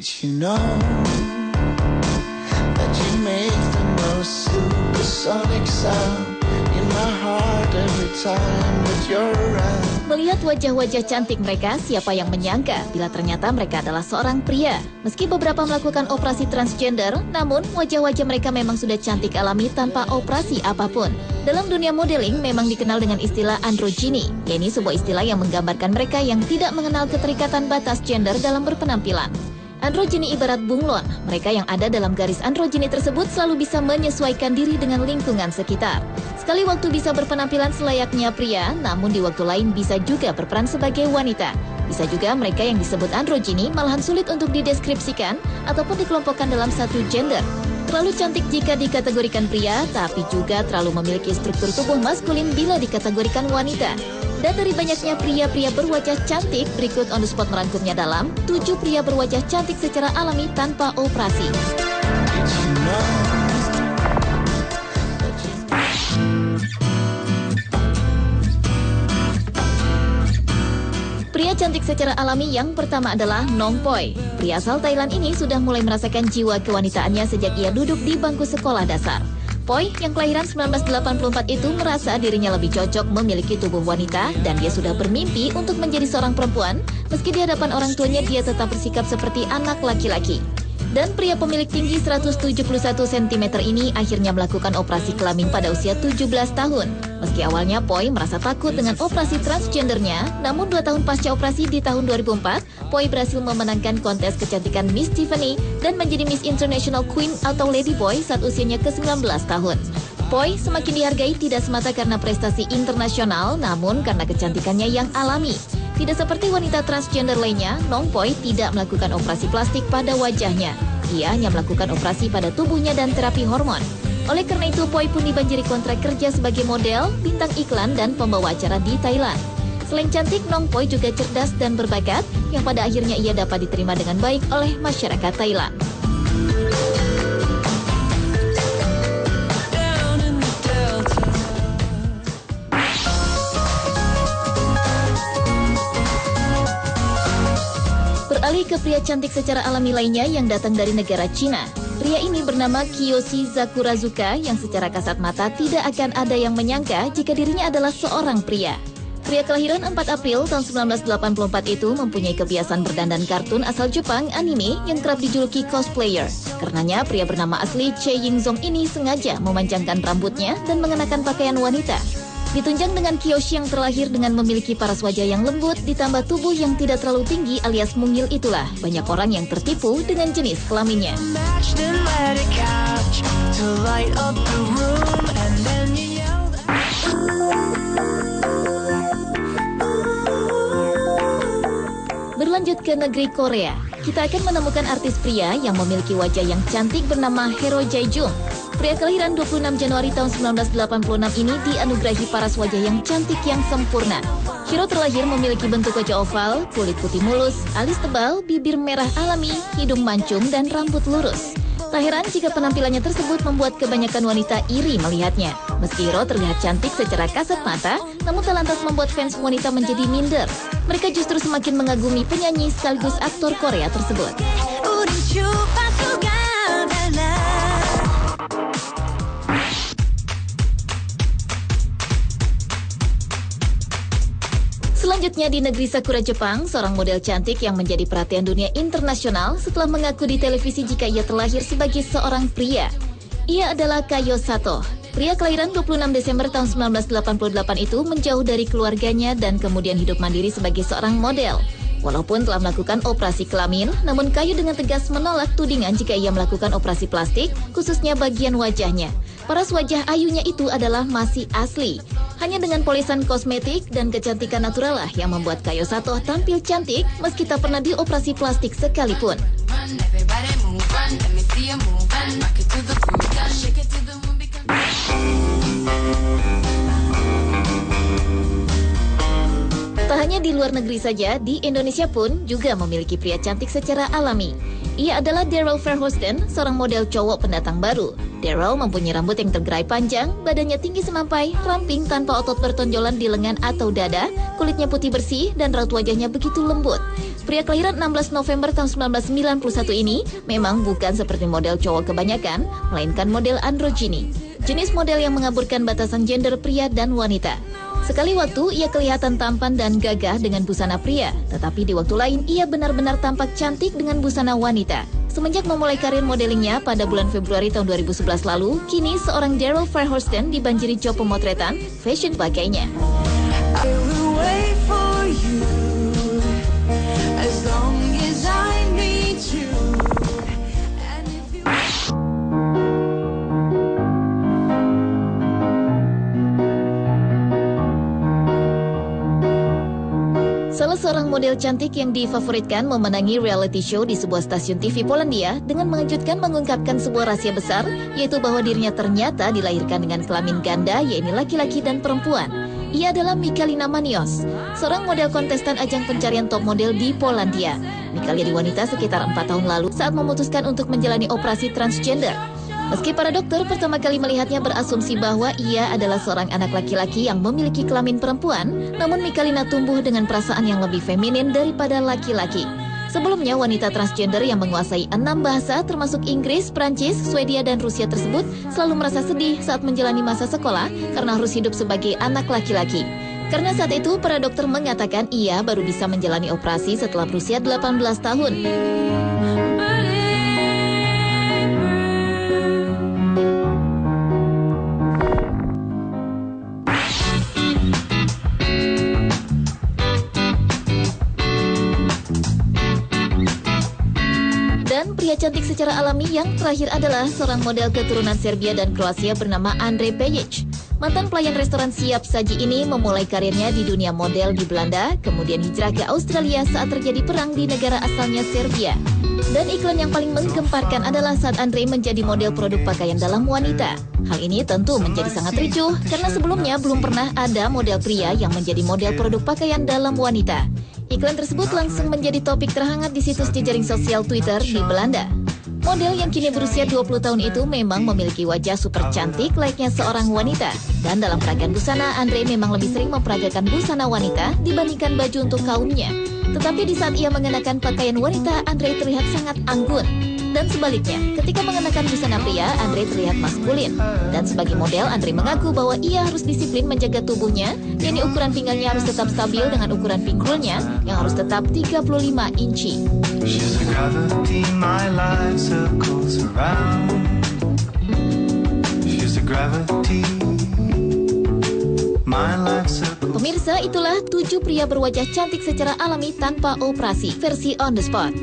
Did you know that you make the most supersonic sound in my heart every time that you're around? Melihat wajah-wajah cantik mereka, siapa yang menyangka bila ternyata mereka adalah seorang pria. Meski beberapa melakukan operasi transgender, namun wajah-wajah mereka memang sudah cantik alami tanpa operasi apapun. Dalam dunia modeling memang dikenal dengan istilah androgyny, yaitu sebuah istilah yang menggambarkan mereka yang tidak mengenal keterikatan batas gender dalam berpenampilan. Androgyny ibarat bunglon, mereka yang ada dalam garis androgyny tersebut selalu bisa menyesuaikan diri dengan lingkungan sekitar. Sekali waktu bisa berpenampilan selayaknya pria, namun di waktu lain bisa juga berperan sebagai wanita. Bisa juga mereka yang disebut androgyny malahan sulit untuk dideskripsikan ataupun dikelompokkan dalam satu gender. Terlalu cantik jika dikategorikan pria, tapi juga terlalu memiliki struktur tubuh maskulin bila dikategorikan wanita. Dan dari banyaknya pria-pria berwajah cantik, berikut On The Spot merangkumnya dalam 7 pria berwajah cantik secara alami tanpa operasi. Pria cantik secara alami yang pertama adalah Nong Poi. Pria asal Thailand ini sudah mulai merasakan jiwa kewanitaannya sejak ia duduk di bangku sekolah dasar. Poi yang kelahiran 1984 itu merasa dirinya lebih cocok memiliki tubuh wanita dan dia sudah bermimpi untuk menjadi seorang perempuan. Meski di hadapan orang tuanya dia tetap bersikap seperti anak laki-laki. Dan pria pemilik tinggi 171 cm ini akhirnya melakukan operasi kelamin pada usia 17 tahun. Meski awalnya Poi merasa takut dengan operasi transgendernya, namun 2 tahun pasca operasi di tahun 2004, Poi berhasil memenangkan kontes kecantikan Miss Tiffany dan menjadi Miss International Queen atau Lady Boy saat usianya ke-19 tahun. Poi semakin dihargai tidak semata karena prestasi internasional, namun karena kecantikannya yang alami. Tidak seperti wanita transgender lainnya, Nong Poi tidak melakukan operasi plastik pada wajahnya. Dia hanya melakukan operasi pada tubuhnya dan terapi hormon. Oleh karena itu, Poi pun dibanjiri kontrak kerja sebagai model, bintang iklan, dan pembawa acara di Thailand. Selain cantik, Nong Poi juga cerdas dan berbakat, yang pada akhirnya ia dapat diterima dengan baik oleh masyarakat Thailand. Beralih ke pria cantik secara alami lainnya yang datang dari negara Cina. Pria ini bernama Kiyoshi Sakurazuka yang secara kasat mata tidak akan ada yang menyangka jika dirinya adalah seorang pria. Pria kelahiran 4 April tahun 1984 itu mempunyai kebiasaan berdandan kartun asal Jepang anime yang kerap dijuluki cosplayer. Karenanya pria bernama asli Choi Ying-zong ini sengaja memanjangkan rambutnya dan mengenakan pakaian wanita. Ditunjang dengan Kiyoshi yang terlahir dengan memiliki paras wajah yang lembut ditambah tubuh yang tidak terlalu tinggi alias mungil itulah banyak orang yang tertipu dengan jenis kelaminnya. Berlanjut ke negeri Korea, kita akan menemukan artis pria yang memiliki wajah yang cantik bernama Hero Jae-jung. Pria kelahiran 26 Januari tahun 1986 ini dianugerahi paras wajah yang cantik yang sempurna. Hero terlahir memiliki bentuk wajah oval, kulit putih mulus, alis tebal, bibir merah alami, hidung mancung, dan rambut lurus. Tak heran jika penampilannya tersebut membuat kebanyakan wanita iri melihatnya. Meski Hero terlihat cantik secara kasat mata, namun tak lantas membuat fans wanita menjadi minder. Mereka justru semakin mengagumi penyanyi sekaligus aktor Korea tersebut. Selanjutnya di negeri Sakura Jepang, seorang model cantik yang menjadi perhatian dunia internasional setelah mengaku di televisi jika ia terlahir sebagai seorang pria. Ia adalah Kayo Sato. Pria kelahiran 26 Desember tahun 1988 itu menjauh dari keluarganya dan kemudian hidup mandiri sebagai seorang model. Walaupun telah melakukan operasi kelamin, namun Kayo dengan tegas menolak tudingan jika ia melakukan operasi plastik, khususnya bagian wajahnya. Paras wajah ayunya itu adalah masih asli. Hanya dengan polisan kosmetik dan kecantikan natural lah yang membuat Kayo Sato tampil cantik meski tak pernah dioperasi plastik sekalipun. Tak hanya di luar negeri saja, di Indonesia pun juga memiliki pria cantik secara alami. Ia adalah Daryl Verhoosten, seorang model cowok pendatang baru. Daryl mempunyai rambut yang tergerai panjang, badannya tinggi semampai, ramping tanpa otot bertonjolan di lengan atau dada, kulitnya putih bersih, dan raut wajahnya begitu lembut. Pria kelahiran 16 November tahun 1991 ini memang bukan seperti model cowok kebanyakan, melainkan model androgyny. Jenis model yang mengaburkan batasan gender pria dan wanita. Sekali waktu, ia kelihatan tampan dan gagah dengan busana pria, tetapi di waktu lain ia benar-benar tampak cantik dengan busana wanita. Semenjak memulai karir modelingnya pada bulan Februari tahun 2011 lalu, kini seorang Daryl Verhoosten dibanjiri job pemotretan fashion pakainya. Salah seorang model cantik yang difavoritkan memenangi reality show di sebuah stasiun TV Polandia dengan mengejutkan mengungkapkan sebuah rahasia besar, yaitu bahwa dirinya ternyata dilahirkan dengan kelamin ganda, yaitu laki-laki dan perempuan. Ia adalah Michalina Manios, seorang model kontestan ajang pencarian top model di Polandia. Michalina wanita sekitar 4 tahun lalu saat memutuskan untuk menjalani operasi transgender. Meski para dokter pertama kali melihatnya berasumsi bahwa ia adalah seorang anak laki-laki yang memiliki kelamin perempuan, namun Michalina tumbuh dengan perasaan yang lebih feminin daripada laki-laki. Sebelumnya, wanita transgender yang menguasai 6 bahasa termasuk Inggris, Prancis, Swedia, dan Rusia tersebut selalu merasa sedih saat menjalani masa sekolah karena harus hidup sebagai anak laki-laki. Karena saat itu, para dokter mengatakan ia baru bisa menjalani operasi setelah berusia 18 tahun. Dan pria cantik secara alami yang terakhir adalah seorang model keturunan Serbia dan Kroasia bernama Andre Pejic. Mantan pelayan restoran siap saji ini memulai karirnya di dunia model di Belanda, kemudian hijrah ke Australia saat terjadi perang di negara asalnya Serbia. Dan iklan yang paling menggemparkan adalah saat Andre menjadi model produk pakaian dalam wanita. Hal ini tentu menjadi sangat ricuh karena sebelumnya belum pernah ada model pria yang menjadi model produk pakaian dalam wanita. Iklan tersebut langsung menjadi topik terhangat di situs jejaring sosial Twitter di Belanda. Model yang kini berusia 20 tahun itu memang memiliki wajah super cantik layaknya seorang wanita. Dan dalam peragaan busana, Andre memang lebih sering memperagakan busana wanita dibandingkan baju untuk kaumnya. Tetapi di saat ia mengenakan pakaian wanita, Andre terlihat sangat anggun. Dan sebaliknya, ketika mengenakan busana pria, Andre terlihat maskulin. Dan sebagai model, Andre mengaku bahwa ia harus disiplin menjaga tubuhnya, yakni ukuran pinggangnya harus tetap stabil dengan ukuran pinggulnya yang harus tetap 35 inci. Pemirsa, itulah 7 pria berwajah cantik secara alami tanpa operasi versi on the spot.